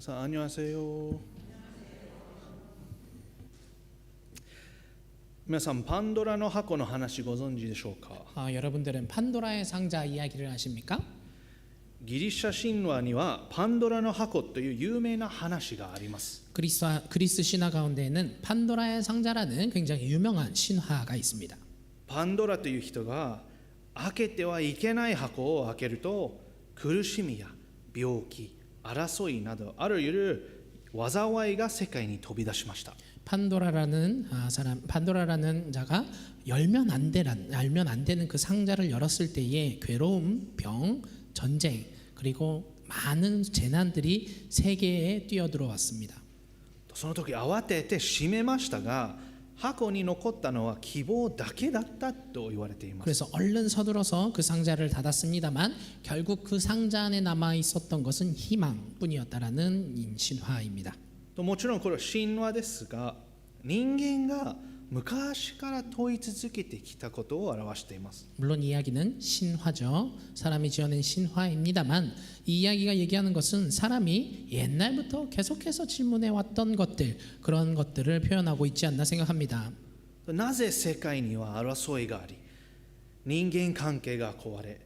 さん、안녕하세요。皆さん、パンドラの箱の話ご存知でしょうか？ 여러분들은 판도라의 상자 이야기를 아십니까? ギリシャ神話にはパンドラの箱という有名な話があります。 그리스 신화 가운데에는 판도라의 상자라는 굉장히 유명한 신화가 있습니다. パンドラという人が開けてはいけない箱を開けると、苦しみや病気、争いなどあらゆる災いが世界に飛び出しました。 판도라라는 자가 알면 안 되는 그 상자를 열었을 때에 괴로움, 병, 전쟁 그리고 많은 재난들이 세계에 뛰어들어왔습니다. その時慌てて閉めましたが、箱に残ったのは希望だけだったと言われています。 그래서 얼른 서둘러서 그 상자를 닫았습니다만 결국 그 상자 안에 남아 있었던 것은 희망뿐이었다라는 신화입니다. もちろんこれは神話ですが、人間が昔から問い続けてきたことを表しています。 물론 이야기는 신화죠. 사람이 지어낸 신화입니다만 이 이야기가 얘기하는 것은 사람이 옛날부터 계속해서 질문해 왔던 것들, 그런 것들을 표현하고 있지 않나 생각합니다. なぜ世界には争いがあり、人間関係が壊れ、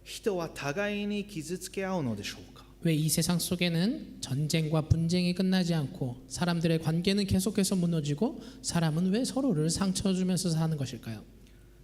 人は互いに傷つけ合うのでしょうか？ 왜 이 세상 속에는 전쟁과 분쟁이 끝나지 않고 사람들의 관계는 계속해서 무너지고 사람은 왜 서로를 상처 주면서 사는 것일까요?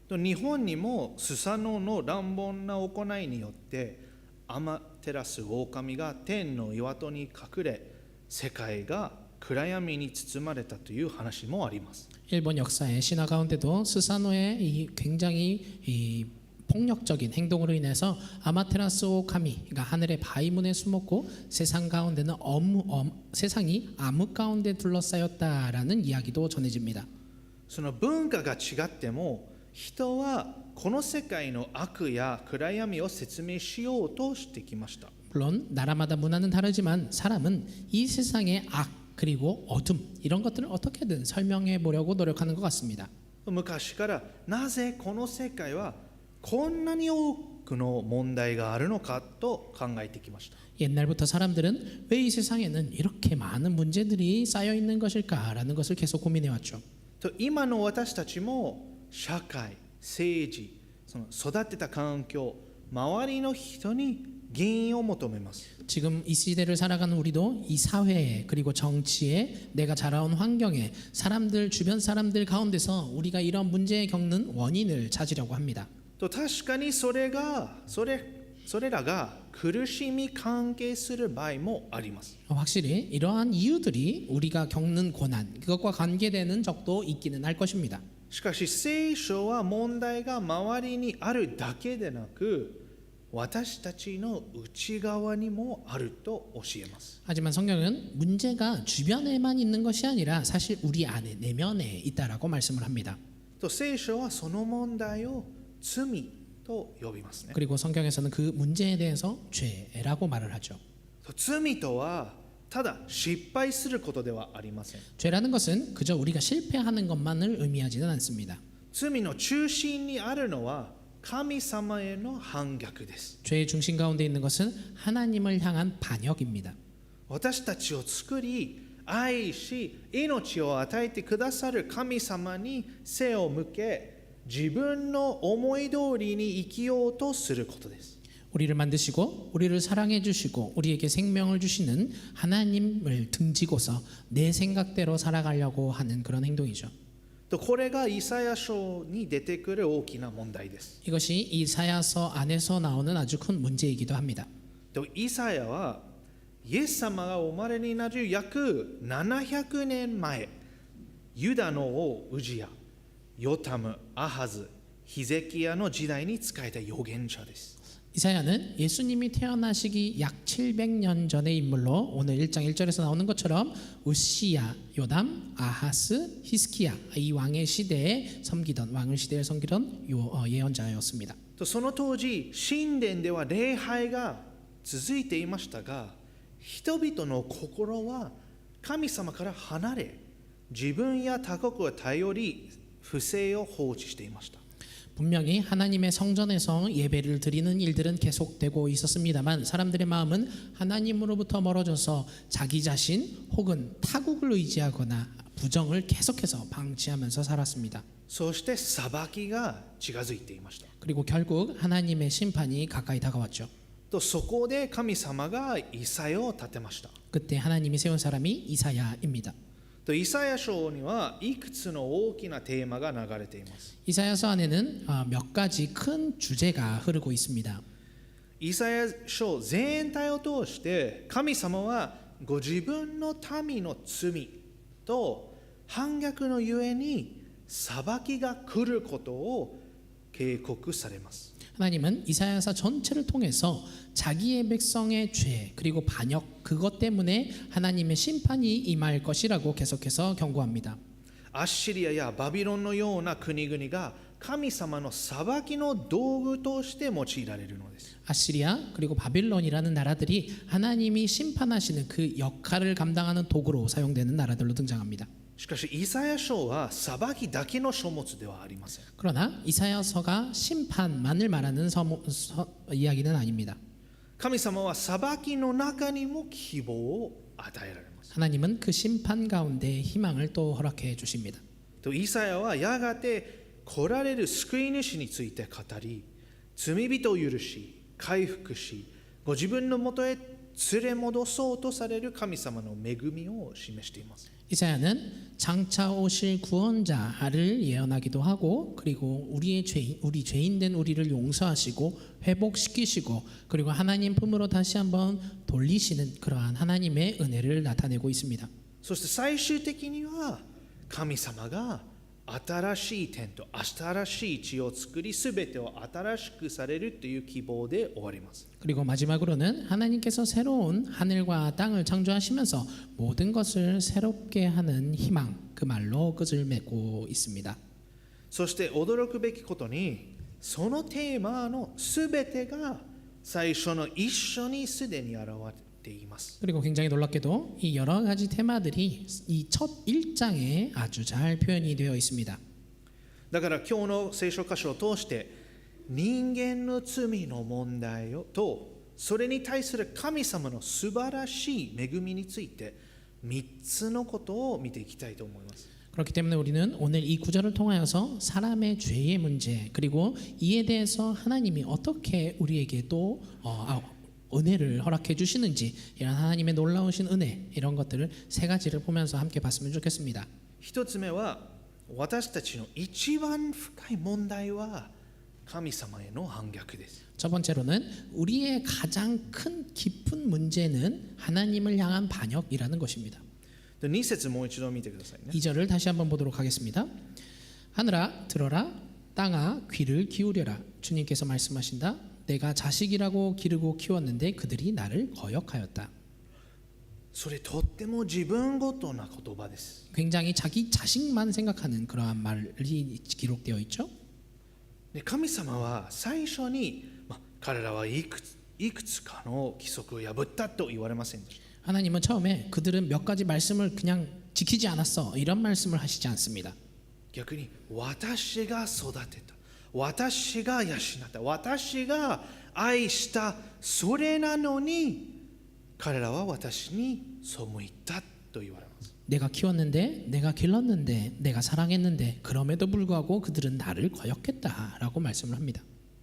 日本にもスサノオの乱暴な行いによってアマテラス狼が天の岩戸に隠れ、世界が暗闇に包まれたという話もあります。 일본 역사의 신화 가운데도 스사노의 이 굉장히 폭력적인 행동으로 인해서 아마테라스 오카미가 하늘의 바위문에 숨었고 세상 가운데는 세상이 암흑 가운데 둘러싸였다라는 이야기도 전해집니다. その文化が違っても、人はこの世界の悪や暗闇を説明しようとしてきました。 물론 나라마다 문화는 다르지만 사람은 이 세상의 악 그리고 어둠 이런 것들을 어떻게든 설명해 보려고 노력하는 것 같습니다. 昔からなぜこの世界はこんなに多くの問題があるのかと考えてきました。 옛날부터 사람들은 왜 이 세상에는 이렇게 많은 문제들이 쌓여 있는 것일까라는 것을 계속 고민해 왔죠. 今の私たちも社会、政治、その育てた環境、周りの人に原因を求めます。 지금 이 시대를 살아가는 우리도 이 사회에 그리고 정치에 내가 자라온 환경에 주변 사람들 가운데서 우리가 이런 문제에 겪는 원인을 찾으려고 합니다. 確かにそれらが苦しみ関係する場合もあります。 확실히 이러한 이유들이 우리가 겪는 고난 그것과 관계되는 적도 있기는 할 것입니다. しかし聖書は問題が周りにあるだけでなく、私たちの内側にもあると教えます。 하지만 성경은 문제가 주변에만 있는 것이 아니라 사실 우리 안에 내면에 있다라고 말씀을 합니다. 聖書はその問題を罪と呼びますね。 그리고 성경에서는 그 문제에 대해서 죄라고 말을 하죠. 罪とはただ失敗することではありません。 죄라는 것은 그저 우리가 실패하는 것만을 의미하지는 않습니다. 罪の中心にあるのは神様への反逆です。 죄의 중심 가운데 있는 것은 하나님을 향한 반역입니다. 私たちを作り愛し命を与えてくださる神様に背を向け、自分の思い通りに生きようとすることです。 우리를 만드시고 우리를 사랑해 주시고 우리에게 생명을 주시는 하나님을 등지고서 내 생각대로 살아가려고 하는 그런 행동이죠. これがイサヤ書に出てくる大きな問題です。 이것이 이사야서 안에서 나오는 아주 큰 문제이기도 합니다. イサヤはイエス様がお生まれになる約700年前、ユダの王ウジヤ、ヨタム、アハズ、ヒゼキヤの時代に仕えた預言者です。 이사야는 예수님이 태어나시기 약 700년 전의 인물로 오늘 1장 1절에서 나오는 것처럼 우시야, 요담, 아하스, 히스키야 이 왕의 시대에 왕을 시대에 섬기던 예언자였습니다. その当時、神殿では礼拝が続いていましたが、人々の心は神様から離れ、自分や他国を頼り不正を放置していました。 분명히 하나님의 성전에서 예배를 드리는 일들은 계속되고 있었습니다만 사람들의 마음은 하나님으로부터 멀어져서 자기 자신 혹은 타국을 의지하거나 부정을 계속해서 방치하면서 살았습니다. そして裁きが近づいていました。 그리고 결국 하나님의 심판이 가까이 다가왔죠. とそこで神様がイサヤを立てました。 그때 하나님이 세운 사람이 이사야입니다. とイサヤ書にはいくつの大きなテーマが流れています。 이사야서 안에는 몇 가지 큰 주제가 흐르고 있습니다. イサヤ書全体を通して神様はご自分の民の罪と反逆のゆえに裁きが来ることを警告されます。 하나님은 이사야서 전체를 통해서 자기의 백성의 죄 그리고 반역 그것 때문에 하나님의 심판이 임할 것이라고 계속해서 경고합니다. アッシリアやバビロンのような国々が神様の裁きの道具として用いられるのです。 아시리아 그리고 바빌론이라는 나라들이 하나님이 심판하시는 그 역할을 감당하는 도구로 사용되는 나라들로 등장합니다. しかしイサヤ書は裁きだけの書物ではありません。 그러나 이사야서가 심판만을 말하는 이야기는 아닙니다. 神様は裁きの中にも希望を与えられます。 하나님은 그 심판 가운데 희망을 또 허락해 주십니다. とイサヤはやがて来られる救い主について語り、罪人を許し、回復し、ご自分のもとへ連れ戻そうとされる神様の恵みを示しています。 이사야는 장차 오실 구원자를 예언하기도 하고 그리고 우리 죄인된 우리를 용서하시고 회복시키시고 그리고 하나님 품으로 다시 한번 돌리시는 그러한 하나님의 은혜를 나타내고 있습니다. そして最終的には神様が新しい天と新しい地を作り全てを新しくされるという希望で終わります。 그리고 마지막으로는 하나님께서 새로운 하늘과 땅을 창조하시면서 모든 것을 새롭게 하는 희망 그 말로 끝을 맺고 있습니다. そして驚くべきことにそのテーマの全てが最初の一緒にすでに現れています。 그리고 굉장히 놀랍게도 이 여러 가지 테마들이 이 첫 1장에 아주 잘 표현이 되어 있습니다. だから今日の聖書箇所を通して人間の罪の問題とそれに対する神様の素晴らしい恵みについて3つのことを見ていきたいと思います。 그렇기 때문에 우리는 오늘 이 구절을 통하여서 사람의 죄의 문제 그리고 이에 대해서 하나님이 어떻게 우리에게 또 은혜를 허락해 주시는지 이런 하나님의 놀라우신 은혜 이런 것들을 세 가지를 보면서 함께 봤으면 좋겠습니다. 一つ目は私たちの一番深い問題は神様への反逆です。 첫 번째로는 우리의 가장 큰 깊은 문제는 하나님을 향한 반역이라는 것입니다. 2節もう一度見てくださいね。 2절을 다시 한번 보도록 하겠습니다. 하늘아 들어라 땅아 귀를 기울여라 주님께서 말씀하신다. 내가 자식이라고 기르고 키웠는데 그들이 나를 거역하였다. それとっても自分ごとな言葉です。 굉장히 자기 자식만 생각하는 그러한 말이 기록되어 있죠. で神様は最初に、彼らはいくつかの規則を破ったと言われませんでした。 하나님은 처음에 그들은 몇 가지 말씀을 그냥 지키지 않았어 이런 말씀을 하시지 않습니다. 逆に私が育てた、私が養った、私が愛したそれなのに彼らは私に背いたと言われます。 내가 키웠는데 내가 길렀는데 내가 사랑했는데 그럼에도 불구하고 그들은 나를 거역했다라고 말씀을 합니다.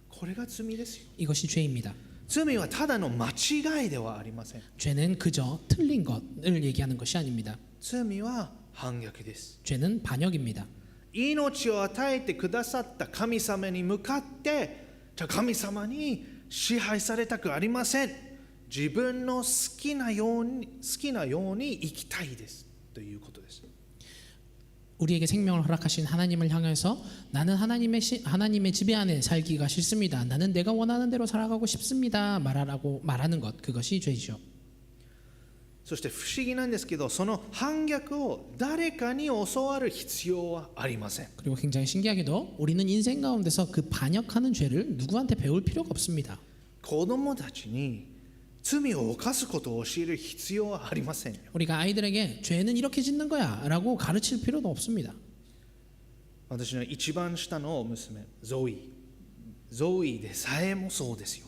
これが罪ですよ。 이것이 죄입니다. 罪はただの間違いではありません。 죄는 그저 틀린 것을 얘기하는 것이 아닙니다. 罪は反逆です。 죄는 반역입니다. 命を与えてくださった神様に向かってじゃあ神様に支配されたくありません。自分の好きなように生きたいですということです。 우리에게 생명을 허락하신 하나님을 향해서 나는 하나님의 지배 안에 살기가 싫습니다. 나는 내가 원하는 대로 살아가고 싶습니다. 말하는 것 그것이 죄죠. そして不思議なんですけどその反逆を誰かに教わる必要はありません。 그리고 굉장히 신기하게도 우리는 인생 가운데서 그 반역하는 죄를 누구한테 배울 필요가 없습니다. 子供たちに罪を犯すことを教える必要はありませんよ。 우리가 아이들에게 죄는 이렇게 짓는 거야 라고 가르칠 필요도 없습니다. 私の一番下の娘ゾイでさえもそうですよ。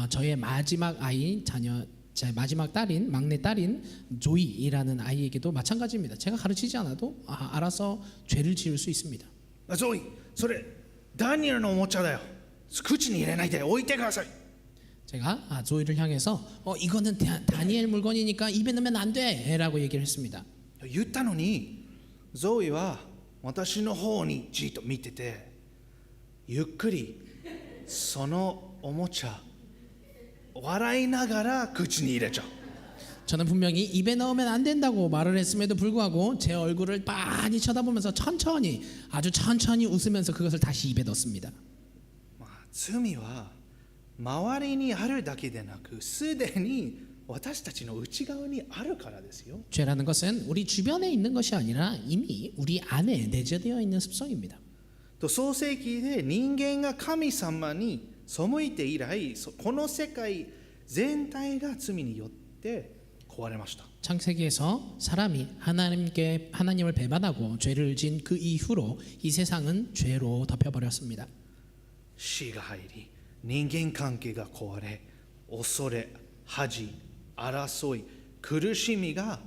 저의 마지막 아이 자녀 제 마지막 딸인 막내 딸인 조이라는 아이에게도 마찬가지입니다. 제가 가르치지 않아도 알아서 죄를 지을 수 있습니다. ゾイ、それダニエルのおもちゃだよ。口に入れないで置いてください。 제가 조이를 향해서 이거는 다니엘 물건이니까 입에 넣으면 안 돼라고 얘기를 했습니다. 言ったのにゾイは私の方にじっと見てて、ゆっくりそのおもちゃ笑いながら口に入れちゃう。 저는 분명히 입에 넣으면 안 된다고 말을 했음에도 불구하고 제 얼굴을 많이 쳐다보면서 아주 천천히 웃으면서 그것을 다시 입에 넣습니다. 罪は周りにあるだけでなく、すでに私たちの内側にあるからですよ。 죄라는 것은 우리 주변에 있는 것이 아니라 이미 우리 안에 내재되어 있는 습성입니다. と創世記で人間が神様に背いて以来、この世界全体が罪によって壊れました。 창세기에서 사람이 하나님을 배반하고 죄를 지은 그 이후로 이 세상은 죄로 덮여버렸습니다. 死が入り、人間関係が壊れ、恐れ、恥、争い、苦しみが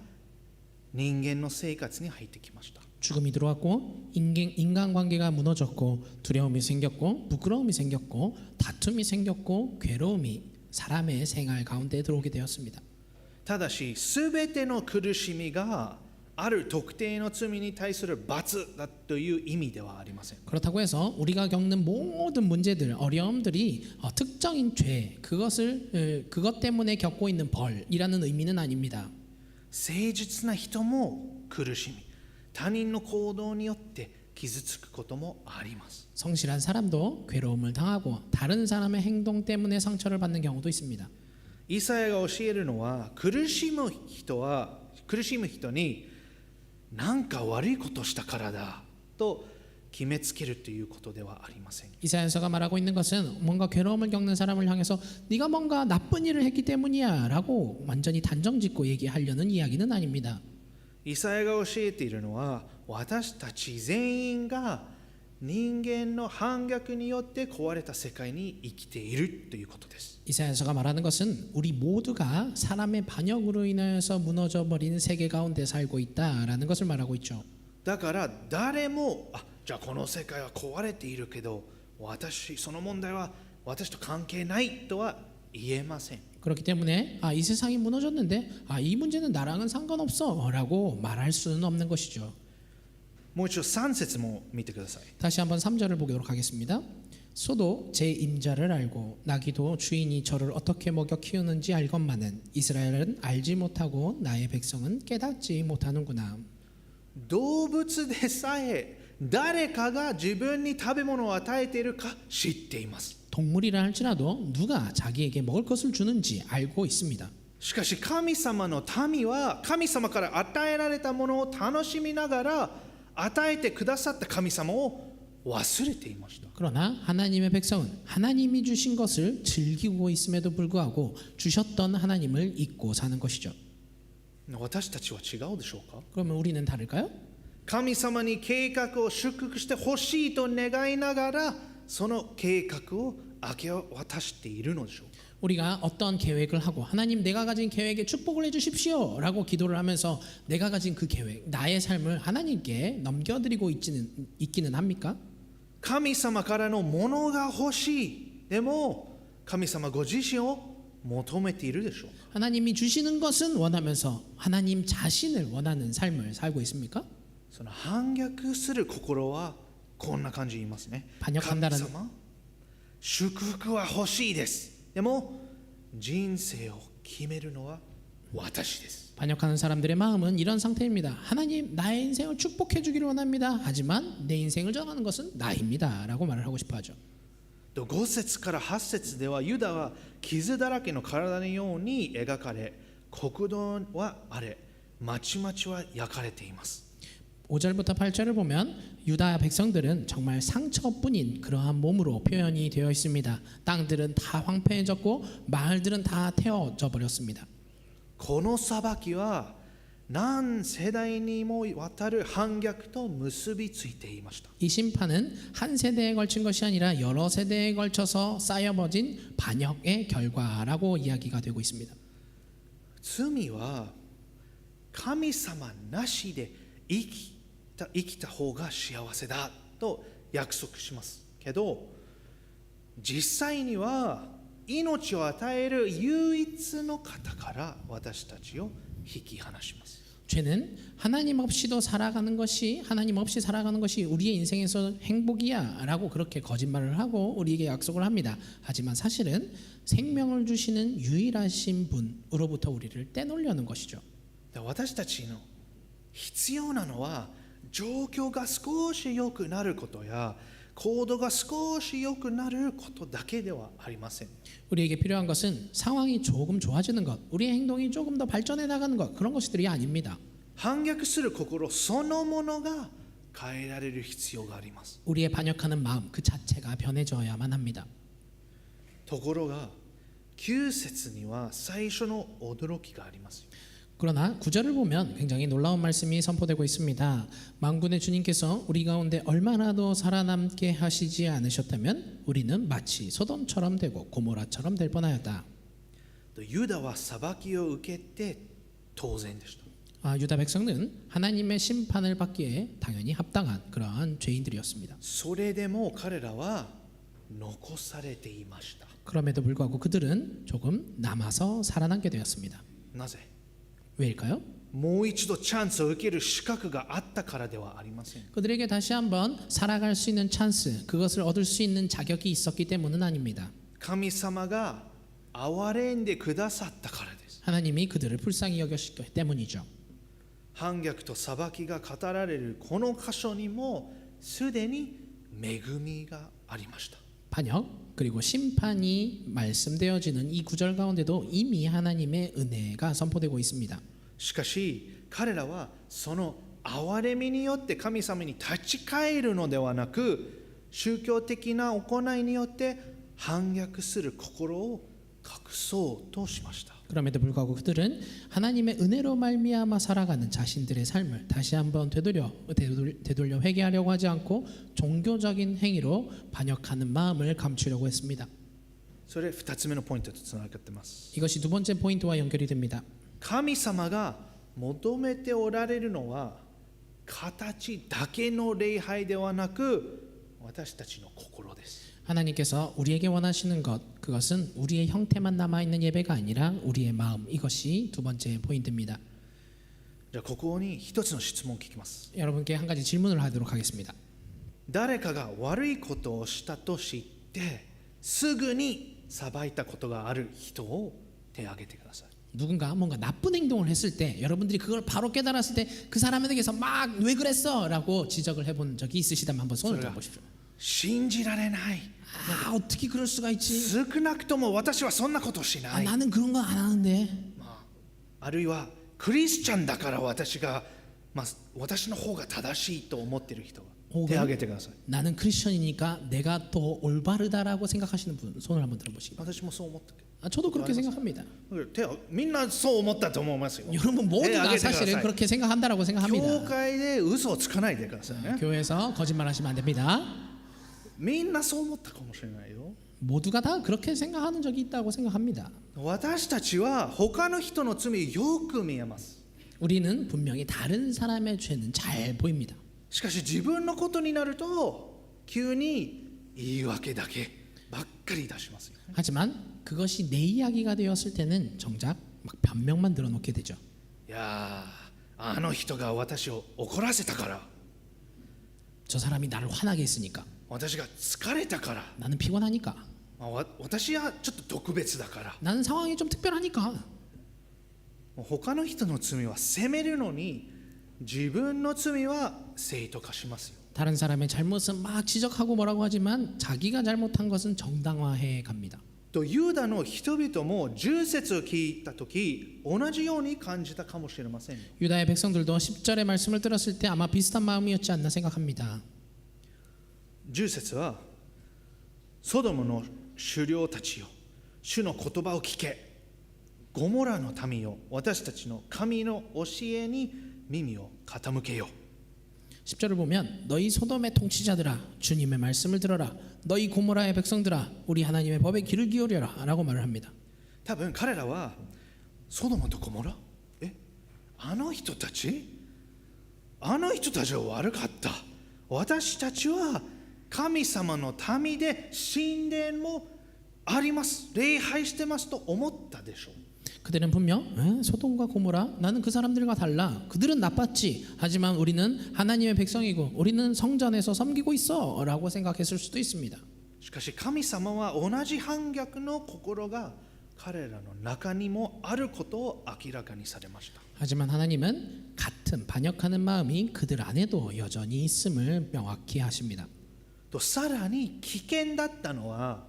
人間の生活に入ってきました。 죽음이 들어왔고 인간관계가 무너졌고 두려움이 생겼고 부끄러움이 생겼고 다툼이 생겼고 괴로움이 사람의 생활 가운데 들어오게 되었습니다. ただし、すべての苦しみがある特定の罪に対する罰だという意味ではありません。 그렇다고 해서 우리가 겪는 모든 문제들, 어려움들이 특정인 죄, 그것 때문에 겪고 있는 벌이라는 의미는 아닙니다. 誠実な人も苦しみ、他人の行動によって傷つくこともあります。 성실한 사람도 괴로움을 당하고 다른 사람의 행동 때문에 상처를 받는 경우도 있습니다. イサヤが教えるのは、苦しむ人に何か悪いことしたからだと決めつけるということではありません。 이사야서가 말하고 있는 것은 뭔가 괴로움을 겪는 사람을 향해서 네가 뭔가 나쁜 일을 했기 때문이야 라고 완전히 단정짓고 얘기하려는 이야기는 아닙니다. イサヤが教えているのは、私たち全員が人間の反逆によって壊れた世界に生きているということです。 이사야서가 말하는 것은 우리 모두가 사람의 반역으로 인해서 무너져버린 세계 가운데 살고 있다라는 것을 말하고 있죠. だから誰もじゃあこの世界は壊れているけどその問題は私と関係ないとは言えません。 그렇기 때문에 이 세상이 무너졌는데 이 문제는 나랑은 상관없어 라고 말할 수는 없는 것이죠. もう一度3節も見てください。 다시 한번 3절을 보도록 하겠습니다. 소도 제 임자를 알고 나귀도 주인이 저를 어떻게 먹여 키우는지 알건만은 이스라엘은 알지 못하고 나의 백성은 깨닫지 못하는구나. 動物でさえ誰かが自分に食べ物を与えているか知っています。 동물이라 할지라도 누가 자기에게 먹을 것을 주는지 알고 있습니다. しかし神様の民は神様から与えられたものを楽しみながら与えてくださった神様を忘れていました。 그러나 하나님의 백성은 하나님이 주신 것을 즐기고 있음에도 불구하고 주셨던 하나님을 잊고 사는 것이죠. 私たちは違うでしょうか。 그러면 우리는 다를까요? 神様に計画を祝福してほしいと願いながらその計画を明け渡しているのでしょうか。 우리가 어떤 계획을 하고 하나님 내가 가진 계획에 축복을 해주십시오 라고 기도를 하면서 내가 가진 그 계획 나의 삶을 하나님께 넘겨드리고 있기는 합니까? 神様からのものが欲しい。でも神様ご自身を求めているでしょうか。 하나님이 주시는 것은 원하면서 하나님 자신을 원하는 삶을 살고 있습니까? その反逆する心はこんな感じ言いますね。 반역한다는 神様、祝福は欲しいです。でも人生を決めるのは私です。 반역하는 사람들의 마음은 이런 상태입니다. 하나님 나의 인생을 축복해 주기를 원합니다. 하지만 내 인생을 정하는 것은 나입니다 라고 말을 하고 싶어 하죠. 5節から8節ではユダは傷だらけの体のように描かれ、国土は荒れ、町々は焼かれています。 5절부터 8절을 보면 유다 백성들은 정말 상처뿐인 그러한 몸으로 표현이 되어 있습니다. 땅들은 다 황폐해졌고 마을들은 다 태워져 버렸습니다. この裁きは何世代にもわたる反逆と結びついていました。 이 심판은 한 세대에 걸친 것이 아니라 여러 세대에 걸쳐서 쌓여버진 반역의 결과라고 이야기가 되고 있습니다. 罪は神様なしで生きた方が幸せだと約束しますけど、実際には命を与える唯一の方から私たちを引き離します。 죄는 하나님 없이도 살아가는 것이 하나님 없이 살아가는 것이 우리의 인생에서 행복이야라고 그렇게 거짓말을 하고 우리에게 약속을 합니다. 하지만 사실은 생명을 주시는 유일하신 분으로부터 우리를 떼놓으려는 것이죠. 私たちの必要なのは状況が少し良くなることや行動が少し良くなることだけではありません。 우리에게 필요한 것은 상황이 조금 좋아지는 것, 우리의 행동이 조금 더 발전해 나가는 것, 그런 것들이 아닙니다. 反逆する心そのものが変えられる必要があります。 우리의 반역하는 마음 그 자체가 변해져야만 합니다. ところが9節には最初の驚きがあります。 그러나 9절을 보면 굉장히 놀라운 말씀이 선포되고 있습니다. 만군의 주님께서 우리 가운데 얼마나도 살아남게 하시지 않으셨다면 우리는 마치 소돔처럼 되고 고모라처럼 될 뻔하였다. ユダは裁きを受けて当然でした。 유다 백성은 하나님의 심판을 받기에 당연히 합당한 그러한 죄인들이었습니다. それでも彼らは残されていました。 그럼에도 불구하고 그들은 조금 남아서 살아남게 되었습니다. なぜ？ 왜일까요? もう一度チャンスを受ける資格があったからではありません。 그들에게 다시 한번 살아갈 수 있는 찬스, 그것을 얻을 수 있는 자격이 있었기 때문은 아닙니다. 神様が憐れんでくださったからです。 하나님이 그들을 불쌍히 여겼기 때문이죠. 反逆と裁きが語られるこの箇所にもすでに恵みがありました。 반역 그리고 심판이 말씀되어지는 이 구절 가운데도 이미 하나님의 은혜가 선포되고 있습니다. しかし彼らはその憐れみによって神様に立ち返るのではなく、宗教的な行いによって反逆する心を隠そうとしました。 그럼에도 불구하고 그들은 하나님의 은혜로 말미암아 살아가는 자신들의 삶을 다시 한번 되돌려 회개하려고 하지 않고 종교적인 행위로 반역하는 마음을 감추려고 했습니다. それ2つ目のポイントとつながっています。 이것이 두 번째 포인트와 연결이 됩니다. 神様が求めておられるのは形だけの礼拝ではなく私たちの心です。 하나님께서 우리에게 원하시는 것, 그것은 우리의 형태만 남아있는 예배가 아니라 우리의 마음, 이것이 두 번째 포인트입니다. じゃあここに一つの質問を聞きます。 여러분께 한 가지 질문을 하도록 하겠습니다. 誰かが悪いことをしたと知ってすぐに裁いたことがある人を手を挙げてください。 누군가 뭔가 나쁜 행동을 했을 때 여러분들이 그걸 바로 깨달았을 때 그 사람에 대해서 막 왜 그랬어? 라고 지적을 해본 적이 있으시다면 한번 손을 들어보십시오. 信じられない。 어떻게 그럴 수가 있지? 少なくとも私はそんなことをしない。 나는 그런 거 안 하는데. あるいはクリスチャンだから私の方が正しいと思っている人は手を挙げてください。 나는 크리스천이니까 내가 더 올바르다라고 생각하시는 분 손을 한번 들어보시기 바랍니다. 私もそう思ったけど。 저도 그렇게 생각합니다. みんなそう思ったと思いますよ。 여러분 모두가 사실은 그렇게 생각한다라고 教 생각합니다. 会で嘘をつかないでくださいね。 교회에서 거짓말하시면 안 됩니다. みんなそう思ったかもしれないよ。 모두가 다 그렇게 생각하는 적이 있다고 생각합니다. 私たちは他の人の罪をよく見えます。 우리는 분명히 다른 사람의 죄는 잘 보입니다. しかし自分のことになると急に言い訳だけばっかり出しますよ。 하지만 그것이 내 이야기가 되었을 때는 정작 막 변명만 늘어놓게 되죠. いやあの人が私を怒らせたから、 저 사람이 나를 화나게 했으니까, 私が疲れたから、 나는 피곤하니까, 私はちょっと特別だから、 나는 상황이 좀 특별하니까. 他の人の罪は責めるのに自分の罪は正当化しますよ。 다른 사람의 잘못은 막 지적하고 뭐라고 하지만 자기가 잘못한 것은 정당화해 갑니다. とユダの人々も10節を聞いたとき同じように感じたかもしれません。 유다의 백성들도 10절의 말씀을 들었을 때 아마 비슷한 마음이었지 않나 생각합니다. 10節はソドムの首領たちよ、主の言葉を聞け。ゴモラの民よ、私たちの神の教えに耳を傾けよう。 10절을 보면 너희 소돔의 통치자들아 주님의 말씀을 들어라. 너희 고모라의 백성들아 우리 하나님의 법에 귀를 기울여라 라고 말을 합니다. 多分彼らはソドムとゴモラ、あの人たちは悪かった。私たちは神様の民で神殿もあります。礼拝してますと思ったでしょう。 그들은 분명 소돔과 고모라 나는 그 사람들과 달라. 그들은 나빴지. 하지만 우리는 하나님의 백성이고 우리는 성전에서 섬기고 있어 라고 생각했을 수도 있습니다. しかし神様は同じ反逆の心が彼らの中にもあることを明らかにされました。 하지만 하나님은 같은 반역하는 마음이 그들 안에도 여전히 있음을 명확히 하십니다. とさらに危険だったのは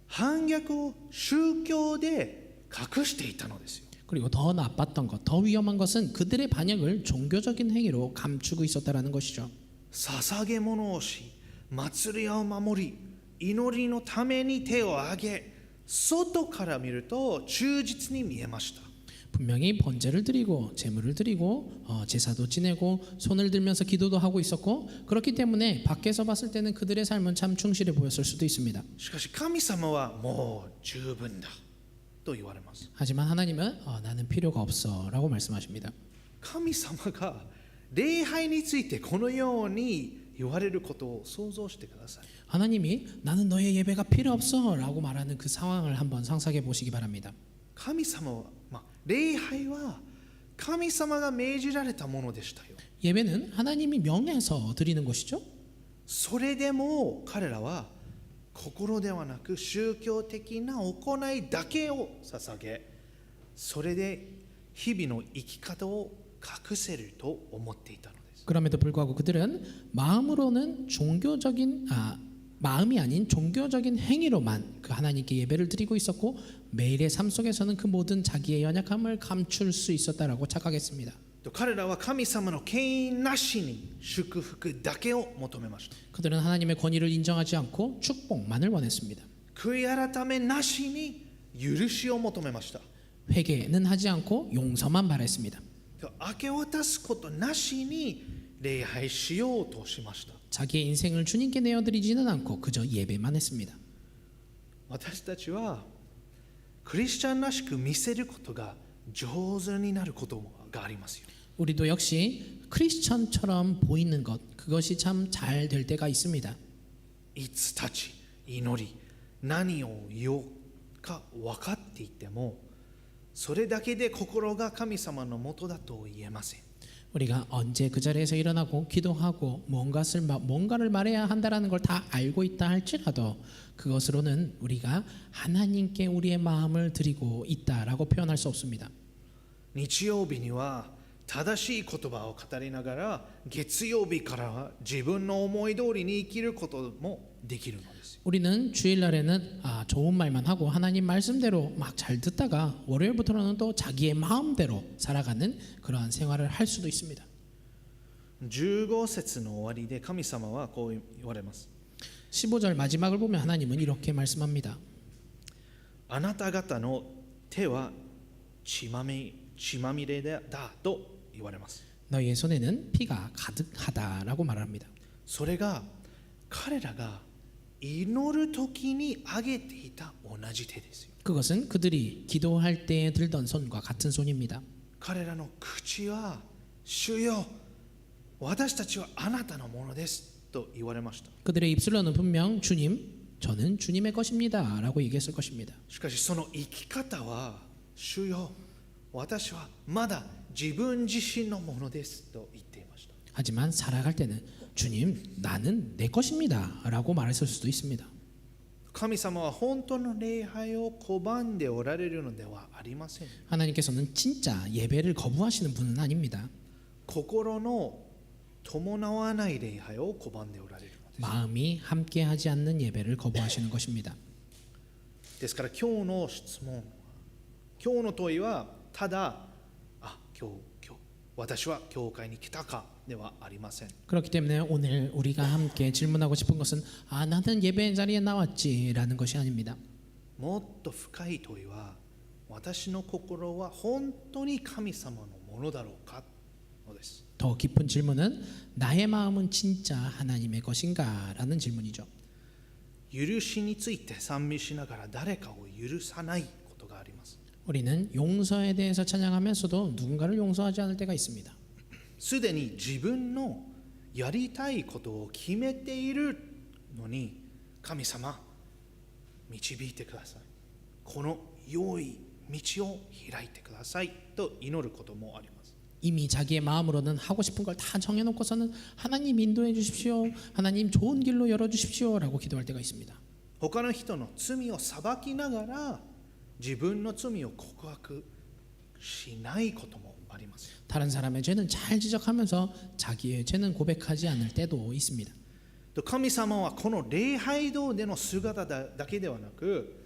反逆を宗教で隠していたのですよ。 그리고 더 나빴던 것, 더 위험한 것은 그들의 반역을 종교적인 행위로 감추고 있었다라는 것이죠. 捧げ物をし、祭りを守り、祈りのために手を挙げ、外から見ると忠実に見えました。 분명히 번제를 드리고 제물을 드리고 제사도 지내고 손을 들면서 기도도 하고 있었고 그렇기 때문에 밖에서 봤을 때는 그들의 삶은 참 충실해 보였을 수도 있습니다. しかし神様はもう十分だと言われます。 하지만 하나님은 나는 필요가 없어 라고 말씀하십니다. 神様が礼拝についてこのように言われることを想像してください。 하나님이 나는 너의 예배가 필요 없어 라고 말하는 그 상황을 한번 상상해 보시기 바랍니다. 神様は、礼拝は神様が命じられたものでしたよ。 예배는 하나님이 명해서 드리는 것이죠. それでも彼らは心ではなく宗教的な行いだけを捧げ、それで日々の生き方を隠せると思っていたのです。 그럼에도 불구하고 그들은 마음으로는 마음이 아닌 종교적인 행위로만 그 하나님께 예배를 드리고 있었고 매일의 삶 속에서는 그 모든 자기의 연약함을 감출 수 있었다라고 착각했습니다. 彼らは神様の権威なしに祝福だけを求めました。 그들은 하나님의 권위를 인정하지 않고 축복만을 원했습니다. 悔い改めなしに許しを求めました。 회개는 하지 않고 용서만 바랬습니다. 明け渡すことなしに礼拝しようとしました。 자기의 인생을 주님께 내어드리지는 않고 그저 예배만 했습니다. 私たちはクリスチャンらしく見せることが上手になることがありますよ。 우리도 역시 크리스천처럼 보이는 것 그것이 참 잘 될 때가 있습니다. いつ立ち祈り何を言おうか分かっていてもそれだけで心が神様のもとだと言えません。 우리가 언제 그 자리에서 일어나고 기도하고 뭔가를 말해야 한다라는 걸 다 알고 있다 할지라도 그것으로는 우리가 하나님께 우리의 마음을 드리고 있다라고 표현할 수 없습니다. 日曜日には正しい言葉を語りながら月曜日からは自分の思い通りに生きることもできるのです。 우리는 주일날에는 좋은 말만 하고 하나님 말씀대로 막 잘 듣다가 월요일부터는 또 자기의 마음대로 살아가는 그러한 생활을 할 수도 있습니다. 15節の終わりで神様はこう言われます。 15절 마지막을 보면 하나님은 이렇게 말씀합니다. あなた方の手は血まみれだと言われます。 너희의 손에는 피가 가득하다라고 말합니다. それが彼らが祈る時に上げていた同じ手ですよ。 그것은 그들이 기도할 때에 들던 손과 같은 손입니다. 彼らの口は主よ私たちはあなたのものですと言われました。 그들의 입술로는 분명 주님, 저는 주님의 것입니다 라고 얘기했을 것입니다. しかしその生き方は主よ私はまだ自分自身のものですと言っていました。 하지만 살아갈 때는 주님, 나는 내 것입니다 라고 말했을 수도 있습니다. 神様は本当の礼拝を拒んでおられるのではありません。 하나님께서는 진짜 예배를 거부하시는 분은 아닙니다. 心の伴わない礼拝を拒んでおられるのです。 마음이 함께하지 않는 예배를 거부하시는 것입니다. ですから今日の質問、今日の問いはただ今日私は教会に来たかではありません。 그렇기 때문에 오늘 우리가 함께 질문하고 싶은 것은 나는 예배 자리에 나왔지라는 것이 아닙니다. もっと深い問いは私の心は本当に神様のものだろうかのです。 더 깊은 질문은 나의 마음은 진짜 하나님의 것인가? 라는 질문이죠. 許しについて賛美しながら誰かを許さないことがあります。 우리는 용서에 대해서 찬양하면서도 누군가를 용서하지 않을 때가 있습니다. すでに自分のやりたいことを決めているのに、神様導いてください、この良い道を開いてくださいと祈ることもあります。 이미 자기의 마음으로는 하고 싶은 걸 다 정해놓고서는 하나님 인도해 주십시오, 하나님 좋은 길로 열어주십시오 라고 기도할 때가 있습니다. 他の人の罪を裁きながら自分の罪を告白しないこともあります。 다른 사람의 죄는 잘 지적하면서 자기의 죄는 고백하지 않을 때도 있습니다. 神様はこの礼拝堂での姿だけではなく、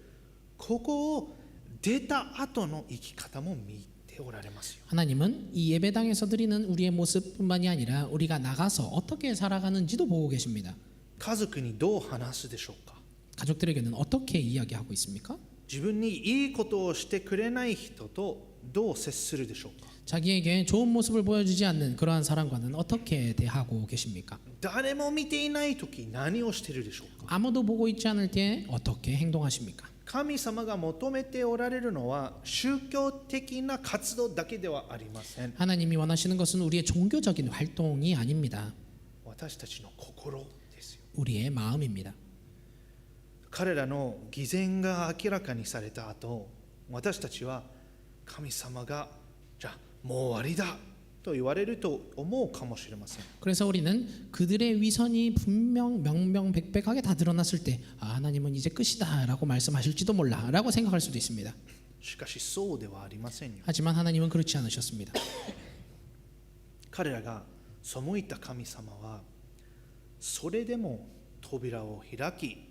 ここを出た後の生き方も見ておられますよ。 하나님은 이 예배당에서 드리는 우리의 모습뿐만이 아니라 우리가 나가서 어떻게 살아가는지도 보고 계십니다. 家族にどう話すでしょうか。 가족들에게는 어떻게 이야기하고 있습니까? 自分にいいことをしてくれない人とどう接するでしょうか。 자기에게 좋은 모습을 보여주지 않는 그러한 사람과는 어떻게 대하고 계십니까? 誰も見ていないとき何をしているでしょうか。 아무도 보고 있지 않을 때 어떻게 행동하십니까? 神様が求めておられるのは宗教的な活動だけではありません。 하나님이 원하시는 것은 우리의 종교적인 활동이 아닙니다. 私たちの心ですよ。 우리의 마음입니다. 彼らの偽善が明らかにされた後、私たちは神様がじゃあもう終わりだと言われると思うかもしれません。 그래서 우리는 그들의 위선이 분명 명명백백하게 다 드러났을 때 하나님은 이제 끝이다 라고 말씀하실지도 몰라 라고 생각할 수도 있습니다. しかしそうではありませんよ。 하지만 하나님은 그렇지 않으셨습니다. 彼らが背いた神様はそれでも扉を開き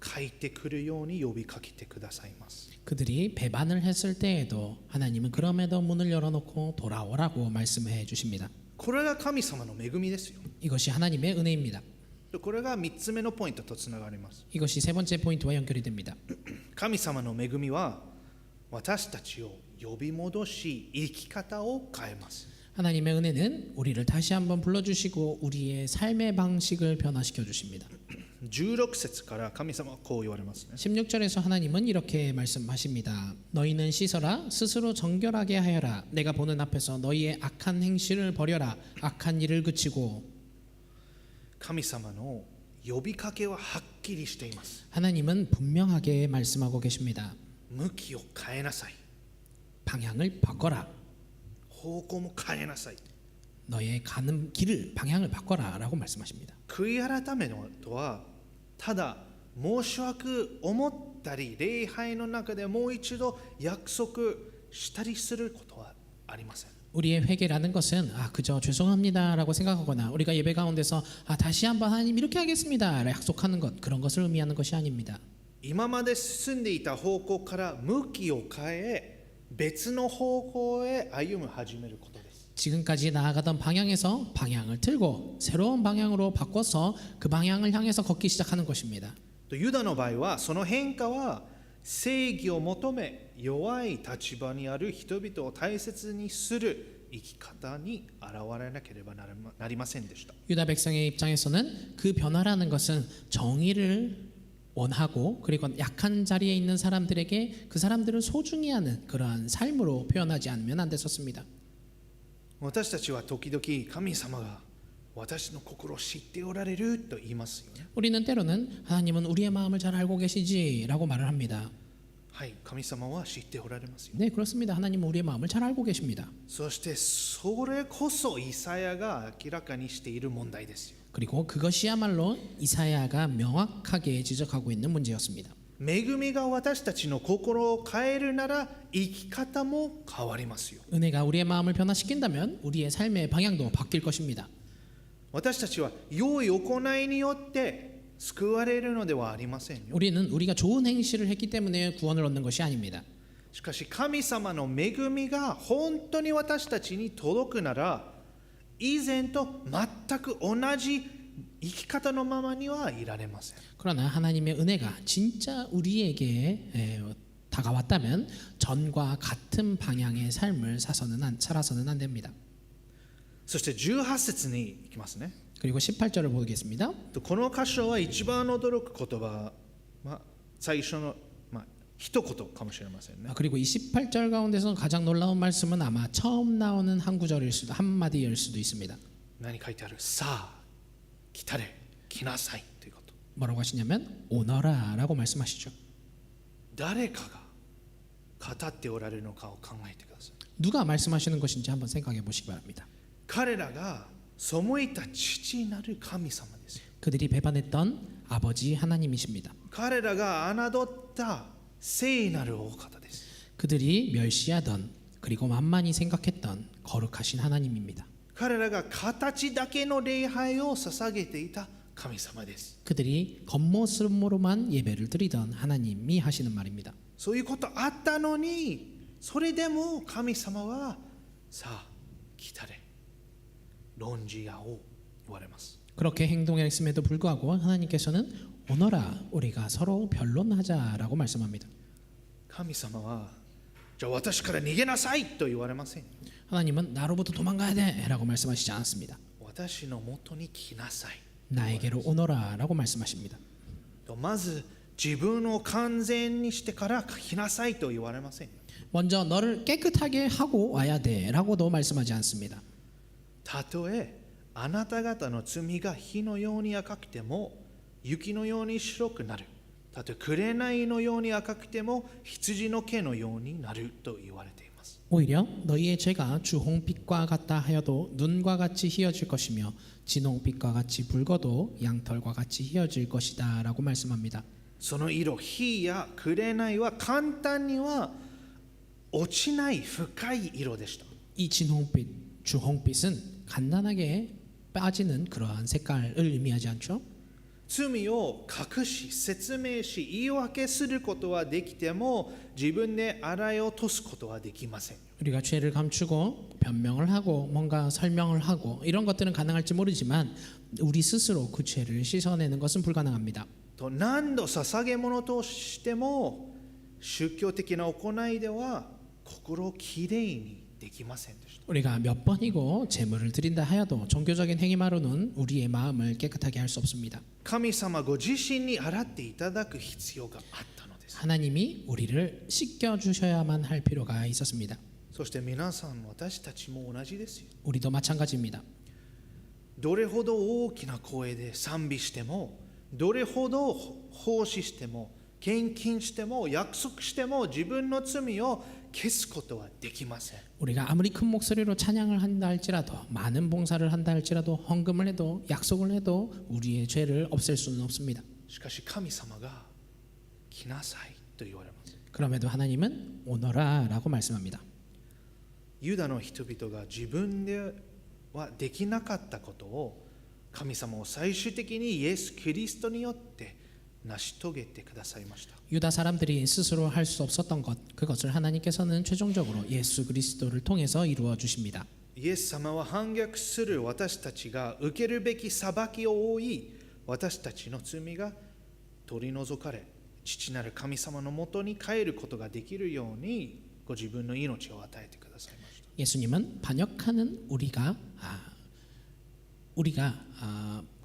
帰ってくるように呼びかけてくださいます。 그들이 배반을 했을 때에도 하나님은 그럼에도 문을 열어놓고 돌아오라고 말씀해 주십니다. これが神様の恵みですよ。 이것이 하나님의 은혜입니다. これが3つ目のポイントとつながります。 이것이 세 번째 포인트와 연결이 됩니다. 神様の恵みは私たちを呼び戻し生き方を変えます。 하나님의 은혜는 우리를 다시 한번 불러주시고 우리의 삶의 방식을 변화시켜 주십니다. 16節から神様はこう言われますね。 16절에서 하나님은 이렇게 말씀하십니다. 너희는 씻어라, 스스로 정결하게 하여라. 내가 보는 앞에서 너희의 악한 행실을 버려라. 악한 일을 그치고. 神様の呼びかけははっきりしています。 하나님은 분명하게 말씀하고 계십니다. 向きを変えなさい。 방향을 바꿔라. 方向も変えなさい。 너의 가는 길을 방향을 바꿔라 라고 말씀하십니다. 悔い改めのとはただ申し訳思ったり礼拝の中でもう一度約束したりすることはありません。 우리의 회개라는 것은 그저 죄송합니다 라고 생각하거나 우리가 예배 가운데서 다시 한번 하나님 이렇게 하겠습니다 라고 약속하는 것, 그런 것을 의미하는 것이 아닙니다. 今まで進んでいた方向から向きを変え別の方向へ歩む始めることです。 지금까지 나아가던 방향에서 방향을 틀고 새로운 방향으로 바꿔서 그 방향을 향해서 걷기 시작하는 것입니다. ユダの場合はその変化は正義を求め弱い立場にある人々を大切にする生き方に現れなければなりませんでした。 유다 백성의 입장에서는 그 변화라는 것은 정의를 원하고 그리고 약한 자리에 있는 사람들에게 그 사람들을 소중히 하는 그러한 삶으로 표현하지 않으면 안 됐었습니다. 私たちは時々神様が私の心を知っておられると言いますよね。 우리는 때로는 하나님은 우리의 마음을 잘 알고 계시지라고 말을 합니다. はい、神様は知っておられますよ。 네, 그렇습니다. 하나님은 우리의 마음을 잘 알고 계십니다. そしてそれこそイサヤが明らかにしている問題ですよ。 그리고 그것이야말로 이사야가 명확하게 지적하고 있는 문제였습니다. 恵みが私たちの心を変えるなら生き方も変わりますよ。 은혜가 우리의 마음을 변화시킨다면 우리의 삶의 방향도 바뀔 것입니다. 私たちは良い行いによって救われるのではありませんよ。 우리는 우리가 좋은 행실을 했기 때문에 구원을 얻는 것이 아닙니다. しかし神様の恵みが本当に私たちに届くなら以前と全く同じ生き方のままにはいられません。 그러나 하나님의 은혜가 진짜 우리에게 다가왔다면 전과 같은 방향의 삶을 살아서는 안 됩니다. そして18節に行きますね。 그리고 18절을 보겠습니다. この箇所は一番驚く言葉、最初の、一言かもしれませんね。 그리고 28절 가운데서 가장 놀라운 말씀은 아마 처음 나오는 한 구절일 수도 한마디일 수도 있습니다. 何書いてある？さあ来たれ来なさいということ。 뭐라고 하시냐면 오너라라고 말씀하시죠. 誰かが語っておられるのかを考えてください。 누가 말씀하시는 것인지 한번 생각해 보시기 바랍니다. 彼らが背いた父なる神様ですよ。 그들이 배반했던 아버지 하나님이십니다. 彼らが侮った聖なるお方です。 그들이 멸시하던 그리고 만만히 생각했던 거룩하신 하나님입니다. 彼らが形だけの礼拝を捧げていた神様です。 그들이 겉모습으로만 예배를 드리던 하나님이 하시는 말입니다. そういうことあったのに、それでも神様はさあ来たれ論じ合おう言われます。 그렇게 행동했음에도 불구하고 하나님께서는 오너라 우리가 서로 변론하자라고 말씀합니다. 神様はじゃあ私から逃げなさいと言われません。 하나님은 나로부터 도망가야 돼라고 말씀하시지 않습니다. 私のもとに来なさい。 나에게로 오너라라고 말씀하십니다. まず自分を完全にしてから来なさいと言われません。 먼저 너를 깨끗하게 하고 와야 돼라고도 말씀하지 않습니다. たとえあなた方の罪が火のように赤くても雪のように白くなる。たとえ紅のように赤くても羊の毛のようになると言われています。 오히려 너희의 죄가 주홍빛과 같다 하여도 눈과 같이 희어질 것이며 진홍빛과 같이 붉어도 양털과 같이 희어질 것이다 라고 말씀합니다. その色、火や紅は簡単には落ちない深い色でした。 이 진홍빛, 주홍빛은 간단하게 빠지는 그러한 색깔을 의미하지 않죠? 罪を隠し、説明し、言い訳することはできても自分で洗い落とすことはできません。 우리가 죄를 감추고 변명을 하고 뭔가 설명을 하고 이런 것들은 가능할지 모르지만 우리 스스로 그 죄를 씻어내는 것은 불가능합니다. と何度捧げ物としても宗教的な行いでは心をきれいにできませんでした。 우리가 몇 번이고 제물을 드린다 하여도 종교적인 행위만으로는 우리의 마음을 깨끗하게 할 수 없습니다. 神様ご自身に洗っていただく必要があったのです。 하나님이 우리를 씻겨 주셔야만 할 필요가 있었습니다. そして皆さん、私たちも同じですよ。 우리도 마찬가지입니다. どれほど大きな声で賛美しても、どれほど奉仕しても、献金しても、約束しても自分の罪を消すことはできません。 우리가 아무리 큰 목소리로 찬양을 한다 할지라도 많은 봉사를 한다 할지라도 헌금을 해도 약속을 해도 우리의 죄를 없앨 수는 없습니다. しかし神様が来なさいと言われます。 그럼에도 하나님은 오너라라고 말씀합니다. ユダの人々が自分ではできなかったことを神様を最終的にイエス・キリストによって成し遂げてくださいました。 유다 사람들이 스스로 할 수 없었던 것 그것을 하나님께서는 최종적으로 예수 그리스도를 통해서 이루어 주십니다. イエス様は反逆する私たちが受けるべき裁きを負い、私たちの罪が取り除かれ、父なる神様のもとに帰ることができるようにご自分の命を与えてくださいました。 예수님은 반역하는 우리가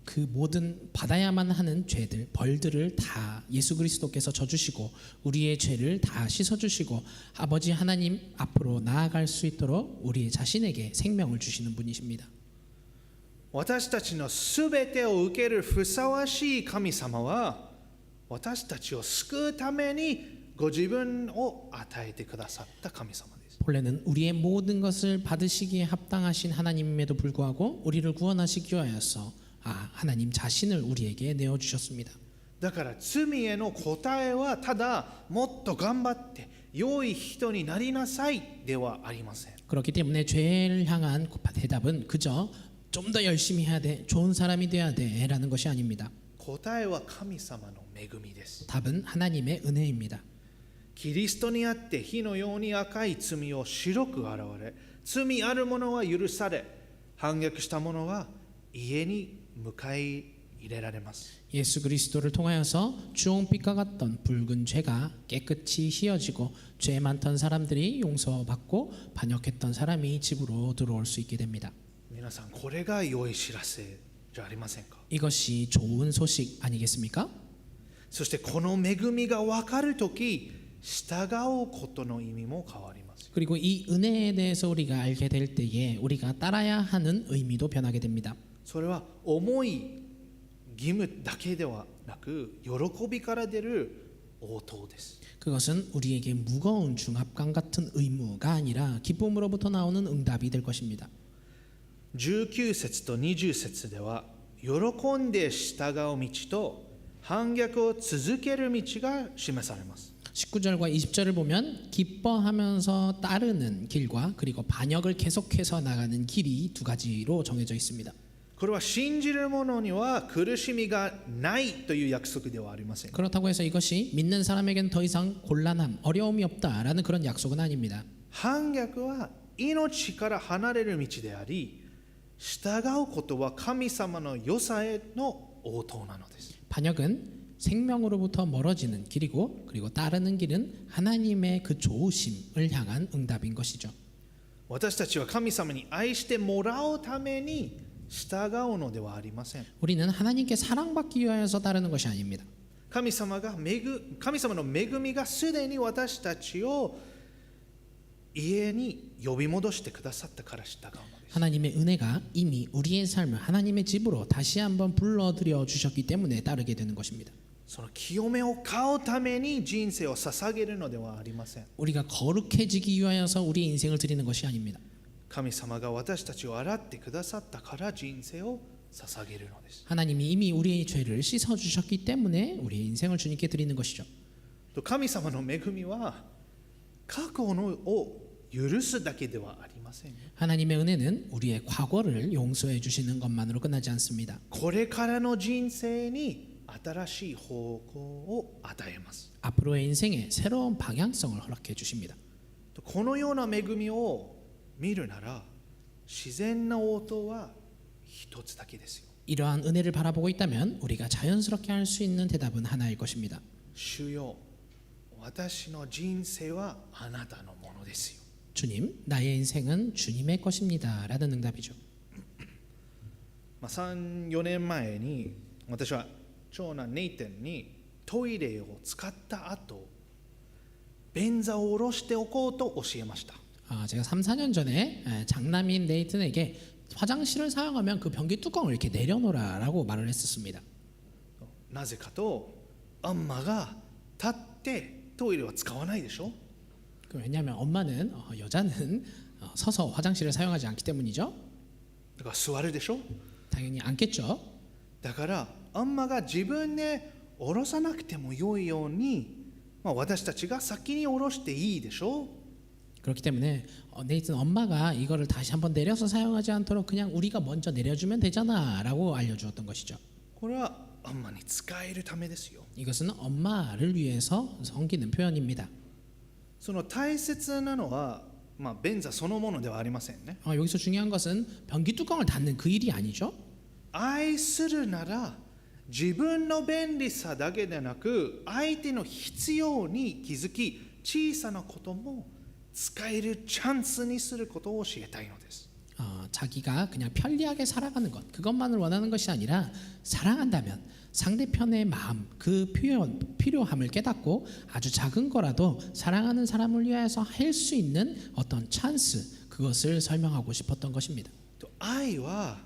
그 모든 받아야만 하는 죄들, 벌들을 다 예수 그리스도께서 져주시고 우리의 죄를 다 씻어주시고 아버지 하나님 앞으로 나아갈 수 있도록 우리 자신에게 생명을 주시는 분이십니다. 私たちのすべてを受けるふさわしい神様は私たちを救うためにご自分を与えてくださった神様です。 본래는 우리의 모든 것을 받으시기에 합당하신 하나님임에도 불구하고 우리를 구원하시기 위하여서 하나님 자신을 우리에게 내어주셨습니다. だから罪への答えはただもっと頑張って良い人になりなさいではありません。 그렇기 때문에 죄를 향한 대답은 그저 좀 더 열심히 해야 돼, 좋은 사람이 돼야 돼라는 것이 아닙니다. 答えは神様の恵みです。 답은 하나님의 은혜입니다. キリストにあって火のように赤い罪を白く現れ、罪ある者は許され、反逆した者は家に迎え入れられます。 예수 그리스도를 통하여서 주홍빛과 같던 붉은 죄가 깨끗이 휘어지고 죄 많던 사람들이 용서받고 반역했던 사람이 집으로 들어올 수 있게 됩니다. 皆さんこれが良い知らせじゃありませんか。 이것이 좋은 소식 아니겠습니까? そしてこの恵みが分かるとき、従うことの意味も変わります。 그리고 이 은혜에 대해서 우리가 알게 될 때에 우리가 따라야 하는 의미도 변하게 됩니다. それは重い義務だけではなく、喜びから出る応答です。 그것은 우리에게 무거운 중압감 같은 의무가 아니라 기쁨으로부터 나오는 응답이 될 것입니다. 19節と20節では、喜んで従う道と反逆を続ける道が示されます。 19절과 20절을 보면 기뻐하면서 따르는 길과 그리고 반역을 계속해서 나가는 길이 두 가지로 정해져 있습니다. これは信じる者には苦しみがないという約束ではありません。 그렇다고 해서 이것이 믿는 사람에겐 더 이상 곤란함, 어려움이 없다라는 그런 약속은 아닙니다. 反逆は命から離れる道であり、従うことは神様の良さへの応答なのです。 반역은 생명으로부터 멀어지는 길이고 그리고 따르는 길은 하나님의 그 좋으심을 향한 응답인 것이죠. 私たちは神様に愛してもらうために従うのではありません。 우리는 하나님께 사랑받기 위하여서 따르는 것이 아닙니다. 神様の恵みがすでに私たちを家に呼び戻してくださったから従うのです。 하나님의 은혜가 이미 우리의 삶을 하나님의 집으로 다시 한번 불러들여 주셨기 때문에 따르게 되는 것입니다. その清めを買うために人生を捧げるのではありません。 우리가 거룩해지기 위하여서 우리의 인생을 드리는 것이 아닙니다. 神様が私たちを洗ってくださったから人生を捧げるのです。 하나님이 이미 우리의 죄를 씻어 주셨기 때문에 우리의 인생을 주님께 드리는 것이죠. と神様の恵みは過去を許すだけではありません。 하나님의 은혜는 우리의 과거를 용서해 주시는 것만으로 끝나지 않습니다. これからの人生に新しい方向を与えます。 앞으로의 인생에 새로운 방향성을 허락해 주십니다. このような恵みを見るなら自然な応答は一つだけですよ。 이러한 은혜를 바라보고 있다면 우리가 자연스럽게 할 수 있는 대답은 하나일 것입니다. 主よ、私の人生はあなたのものですよ。 주님, 나의 인생은 주님의 것입니다. 라는 응답이죠. 3、4年前に私は長男ネイテンにトイレを使った後便座を下ろしておこうと教えました。 제가 3, 4년 전에 장남인 네이튼에게 화장실을 사용하면 그 변기 뚜껑을 이렇게 내려놓으라라고 말을 했었습니다. なぜかと、アンマが立ってトイレは使わないでしょ。 왜냐하면 엄마는 여자는 서서 화장실을 사용하지 않기 때문이죠. だから座るでしょ。 당연히 앉겠죠. だからアンマが自分で下ろさなくても良いように、私たちが先に下ろしていいでしょ。 그렇기 때문에 네이튼 엄마가 이거를 다시 한번 내려서 사용하지 않도록 그냥 우리가 먼저 내려주면 되잖아라고 알려주었던 것이죠. これはアンマに使えるためですよ。 이것은 엄마를 위해서 섬기는 표현입니다. その大切なのは、便座そのものではありませんね。 여기서 중요한 것은 변기 뚜껑을 닫는 그 일이 아니죠. 愛するなら自分の便利さだけでなく相手の必要に気づき小さなことも使えるチャンスにすることを教えたいのです。 자기가 그냥 편리하게 살아가는 것 그것만을 원하는 것이 아니라 사랑한다면 상대편의 마음 그 필요함을 깨닫고 아주 작은 거라도 사랑하는 사람을 위해서 할 수 있는 어떤 찬스 그것을 설명하고 싶었던 것입니다. 愛は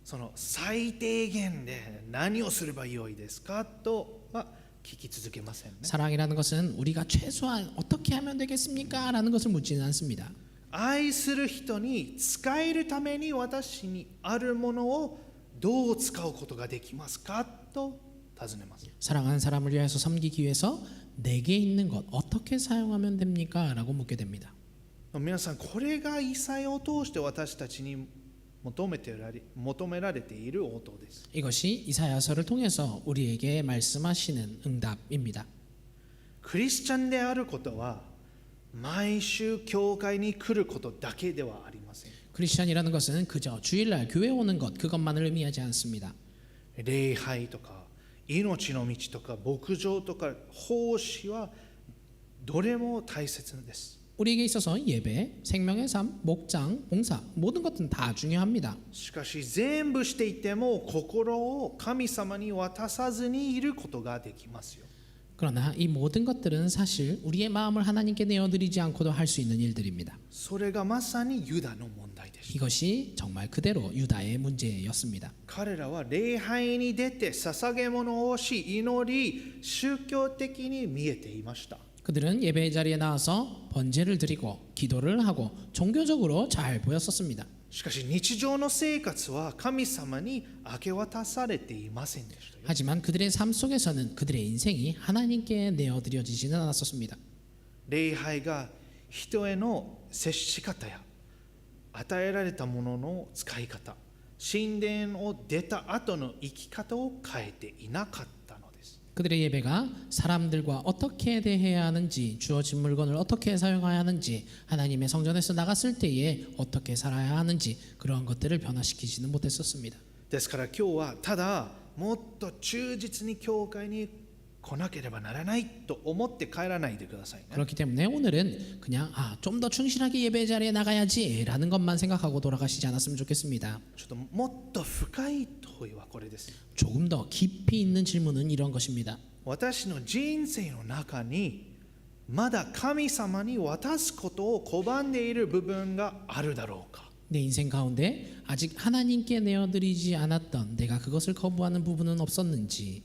その最低限で何をすればよいですかとは聞き続けませんね。 사랑이라는 것은 우리가 최소한 어떻게 하면 되겠습니까? 라는 것을 묻지는 않습니다. 愛する人に使えるために私にあるものをどう使うことができますかと尋ねます。 사랑하는 사람을 위해서 섬기기 위해서 내게 있는 것 어떻게 사용하면 됩니까? 라고 묻게 됩니다. 皆さん、これがイサヤを通して私たちに求められている応答です。 이것이 이사야서를 통해서 우리에게 말씀하시는 응답입니다. クリスチャンであることは毎週教会に来ることだけではありません。 크리스천이라는 것은 그저 주일날 교회 오는 것 그것만을 의미하지 않습니다. 礼拝とか命の道とか牧場とか奉仕はどれも大切です。 우리에게 있어서 예배, 생명의 삶, 목장, 봉사 모든 것은 다 중요합니다. しかし全部していても心を神様に渡さずにいることができますよ。 그러나 이 모든 것들은 사실 우리의 마음을 하나님께 내어드리지 않고도 할 수 있는 일들입니다. それがまさにユダの問題でした。 이것이 정말 그대로 유다의 문제였습니다. 彼らは礼拝に出て捧げ物をし祈り宗教的に見えていました。 그들은 예배의 자리에 나와서 번제를 드리고 기도를 하고 종교적으로 잘 보였었습니다. しかし日常の生活は神様に明け渡されていませんでしたよ。 하지만 그들의 삶 속에서는 그들의 인생이 하나님께 내어드려지지는 않았었습니다. 礼拝が人への接し方や与えられたものの使い方、神殿を出た後の生き方を変えていなかったのです。 그들의 예배가 사람들과 어떻게 대해야 하는지, 주어진 물건을 어떻게 사용해야 하는지, 하나님의 성전에서 나갔을 때에 어떻게 살아야 하는지 그러한 것들을 변화시키지는 못했었습니다. ですから今日はただもっと忠実に教会に来なければならないと思って帰らないでくださいね。 그렇기 때문에 오늘은 그냥 좀 더 충실하게 예배 자리에 나가야지 라는 것만 생각하고 돌아가시지 않았으면 좋겠습니다. ちょっともっと深い問いはこれです。 조금 더 깊이 있는 질문은 이런 것입니다. 私の人生の中にまだ神様に渡すことを拒んでいる部分があるだろうか。 내 인생 가운데 아직 하나님께 내어드리지 않았던 내가 그것을 거부하는 부분은 없었는지,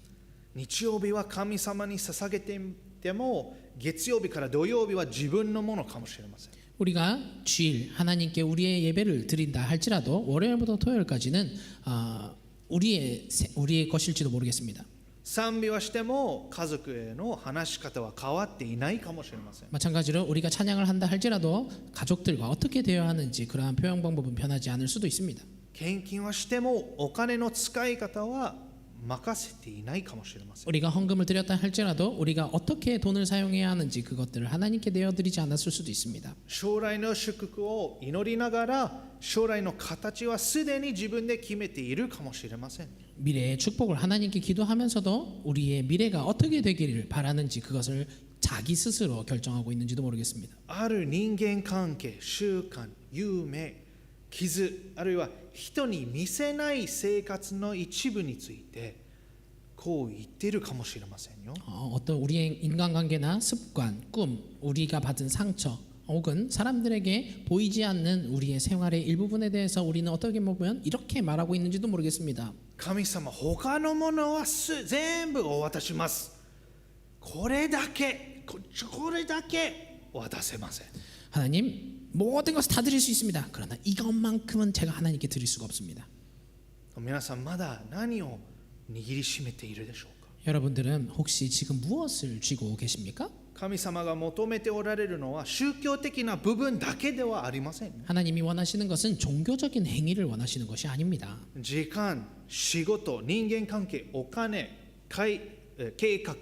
日曜日は神様に捧げていても月曜日から土曜日は自分のものかもしれません。 우리가 주일 하나님께 우리의 예배를 드린다 할지라도 월요일부터 토요일까지는 우리의 것일지도 모르겠습니다. 賛美はしても家族への話し方は変わっていないかもしれません。 마찬가지로 우리가 찬양을 한다 할지라도 가족들과 어떻게 대해야 하는지 그러한 표현 방법은 변하지 않을 수도 있습니다. 献金はしてもお金の使い方は任せていないかもしれません。 우리가 헌금을 드렸다 할지라도 우리가 어떻게 돈을 사용해야 하는지 그것들을 하나님께 내어드리지 않았을 수도 있습니다. 将来の祝福を祈りながら将来の形はすでに自分で決めているかもしれません。 미래의 축복을 하나님께 기도하면서도 우리의 미래가 어떻게 되기를 바라는지 그것을 자기 스스로 결정하고 있는지도 모르겠습니다. ある人間関係、習慣、夢、傷、あるいは人に見せない生活の一部についてこう言っているかもしれませんよ。 어떤 우리의 인간관계나 습관, 꿈, 우리가 받은 상처 혹은 사람들에게 보이지 않는 우리의 생활의 일부분에 대해서 우리는 어떻게 보면 이렇게 말하고 있는지도 모르겠습니다. 神様、他のものは全部お渡します。これだけ渡せません。 하나님 모든 것을 다 드릴 수 있습니다. 그러나 이것만큼은 제가 하나님께 드릴 수가 없습니다. 皆さんまだ何を握りしめているでしょうか。 여러분들은 혹시 지금 무엇을 쥐고 계십니까? 神様が求めておられるのは宗教的な部分だけではありません。 하나님이 원하시는 것은 종교적인 행위를 원하시는 것이 아닙니다. 時間、仕事、人間関係、お金、計画、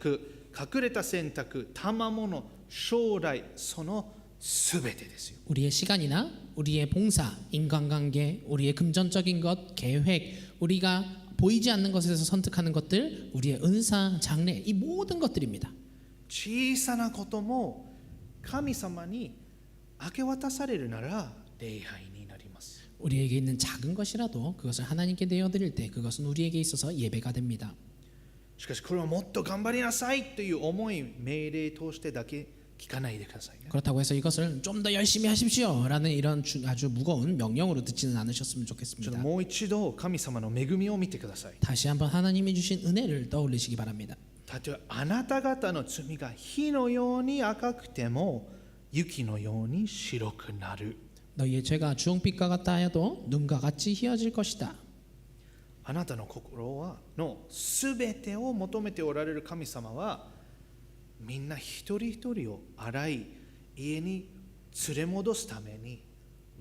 隠れた選択、賜物、将来、そのすべてですよ。 우리의 시간이나 우리의 봉사, 인간관계, 우리의 금전적인 것, 계획, 우리가 보이지 않는 것에서 선택하는 것들, 우리의 은사, 장래, 이 모든 것들입니다. 小さなことも神様に明け渡されるなら礼拝になります。 우리에게 있는 작은 것이라도 그것을 하나님께 내어드릴 때 그것은 우리에게 있어서 예배가 됩니다. しかしこれはもっと頑張りなさいという思い命令通してだけ聞かないでくださいね。 그렇다고 해서 이것을 좀 더 열심히 하십시오 라는 이런 아주 무거운 명령으로 듣지는 않으셨으면 ちょっと 좋겠습니다. もう一度神様の恵みを見てください。 다시 한번 하나님이 주신 은혜를 떠올리시기 바랍니다. たとえあなた方の罪が火のように赤くても雪のように白くなる。 너희의 죄가 주홍빛과 같다 하여도 눈과 같이 희어질 것이다. あなたの心のすべてを求めておられる神様はみんな一人一人を洗い家に連れ戻すために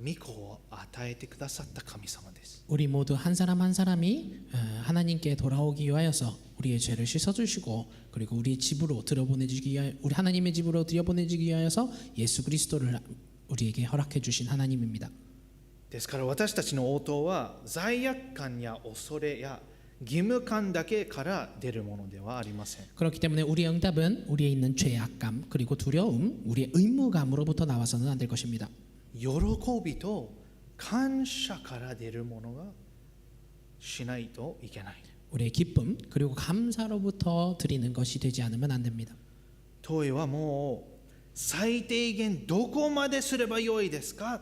御子を与えてくださった神様です。 우리 모두 한 사람 한 사람이 하나님께 돌아오기 위하여서 우리의 죄를 씻어주시고 그리고 우리 집으로 들여보내주기 위하여 우리 하나님의 집으로 들여보내주기 위하여서 예수 그리스도를 우리에게 허락해 주신 하나님입니다. ですから私たちの応答は罪悪感や恐れや義務感だけから出るものではありません。 그렇기 때문에 우리의 응답은 우리에 있는 죄악감 그리고 두려움, 우리의 의무감으로부터 나와서는 안 될 것입니다. 喜びと感謝から出るものがしないといけない。 우리의 기쁨 그리고 감사로부터 드리는 것이 되지 않으면 안 됩니다. 問いはもう最低限どこまですればよいですか？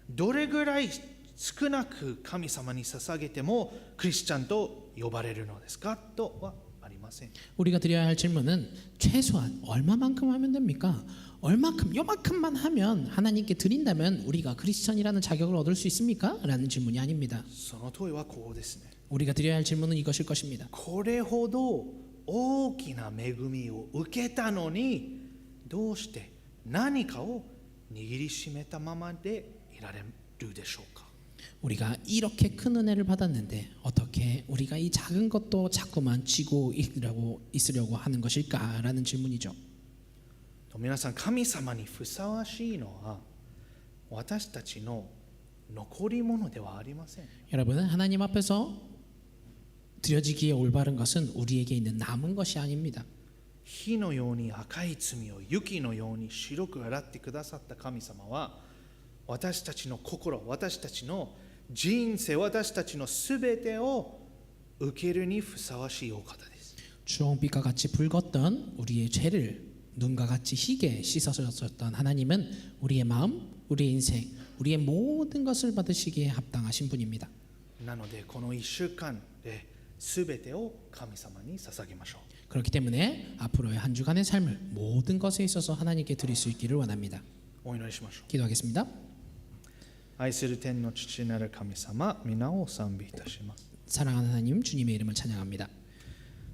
どれぐらい少なく神様に捧げてもクリスチャンと呼ばれるのですかとはありません。 우리가 드려야 할 질문은 최소한 얼마만큼 하면 됩니까? 얼마큼 요만큼만 하면 하나님께 드린다면 우리가 크리스천이라는 자격을 얻을 수 있습니까? 라는 질문이 아닙니다. その問いはこうですね。 우리가 드려야 할 질문은 이것일 것입니다. これほど大きな恵みを受けたのにどうして何かを握りしめたままでいられるでしょうか。 우리가 이렇게 큰 은혜를 받았는데 어떻게 우리가 이 작은 것도 자꾸만 쥐고 있으려고 하는 것일까라는 질문이죠. 皆さん、神様にふさわしいのは私たちの残り物ではありません。 여러분, 하나님 앞에서 드려지기에 올바른 것은 우리에게 있는 남은 것이 아닙니다. 火のように赤い罪を雪のように白く洗ってくださった神様は私たちの心、私たちの人生、私たちのすべてを受けるにふさわしいお方です。 주홍빛과 같이 붉었던 우리의 죄를 눈과 같이 희게 씻어주셨던 하나님은 우리의 마음, 우리의 인생, 우리의 모든 것을 받으시기에 합당하신 분입니다. なのでこの1週間ですべてを神様に捧げましょう。 그렇기 때문에 앞으로의 한 주간의 삶을 모든 것에 있어서 하나님께 드릴 수 있기를 원합니다. お祈りしましょう。 기도하겠습니다. 愛する天の父なる神様、皆を賛美いたします。 사랑하는 하나님, 주님의 이름을 찬양합니다.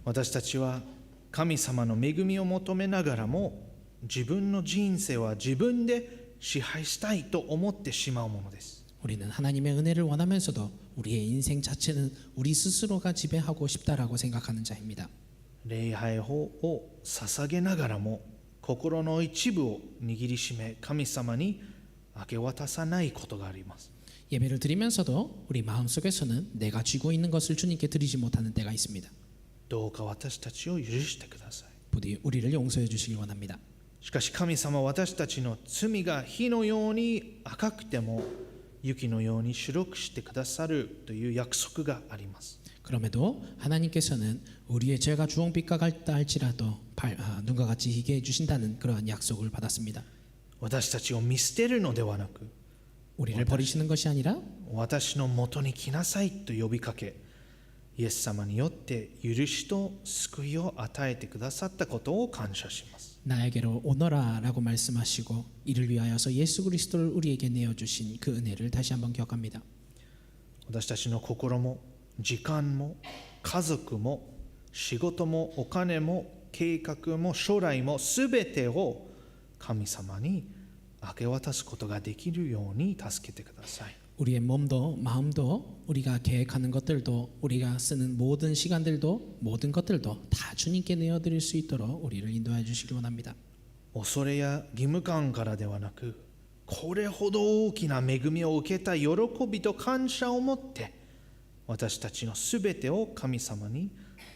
私たちは神様の恵みを求めながらも自分の人生は自分で支配したいと思ってしまうものです。 우리는 하나님의 은혜를 원하면서도 우리의 인생 자체는 우리 스스로가 지배하고 싶다라고 생각하는 자입니다. 礼拝法を捧げながらも心の一部を握りしめ神様に明け渡さないことがあります。 예배를 드리면서도 우리 마음속에서는 내가 쥐고 있는 것을 주님께 드리지 못하는 때가 있습니다. どうか私たちを許してください。 부디 우리를 용서해 주시길 원합니다. しかし神様は私たちの罪が火のように赤くても雪のように白くしてくださるという約束があります。 그럼에도 하나님께서는 우리의 죄가 주홍빛과 같다 할지라도 눈과 같이 희게 해주신다는 그러한 약속을 받았습니다. 私たちを見捨てるのではなく 우리를 버리시는 것이 아니라 私のもとに来なさいと呼びかけイエス様によって許しと救いを与えてくださったことを感謝します。 나에게로 오너라라고 말씀하시고 이를 위하여서 예수 그리스도를 우리에게 내어주신 그 은혜를 다시 한번 기억합니다. 私たちの心も時間も家族も仕事もお金も計画も将来もすべてを神様に明け渡すことができるように助けてください。 우리의 몸도 마음도 우리가 계획하는 것들도 우리가 쓰는 모든 시간들도 모든 것들도 다 주님께 내어드릴 수 있도록 우리를 인도해 주시기 원합니다. 恐れや義務感からではなくこれほど大きな恵みを受けた喜びと感謝を持って私たちのすべてを神様に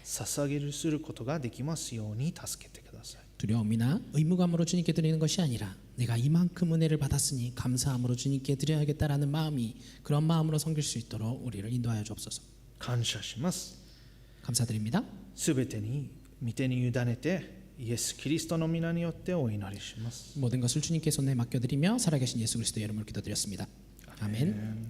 捧げるすることができますように助けてください。 두려움이나 의무감으로 주님께 드리는 것이 아니라 내가 이만큼 은혜를 받았으니 감사함으로 주님께 드려야겠다라는 마음이 그런 마음으로 섬길 수 있도록 우리를 인도하여 주옵소서. 感謝します。 감사드립니다. すべてに御手に委ねてイエス・キリストの皆によってお祈りします。 모든 것을 주님께 손에 맡겨드리며 살아계신 예수 그리스도의 이름으로 기도드렸습니다. 아멘.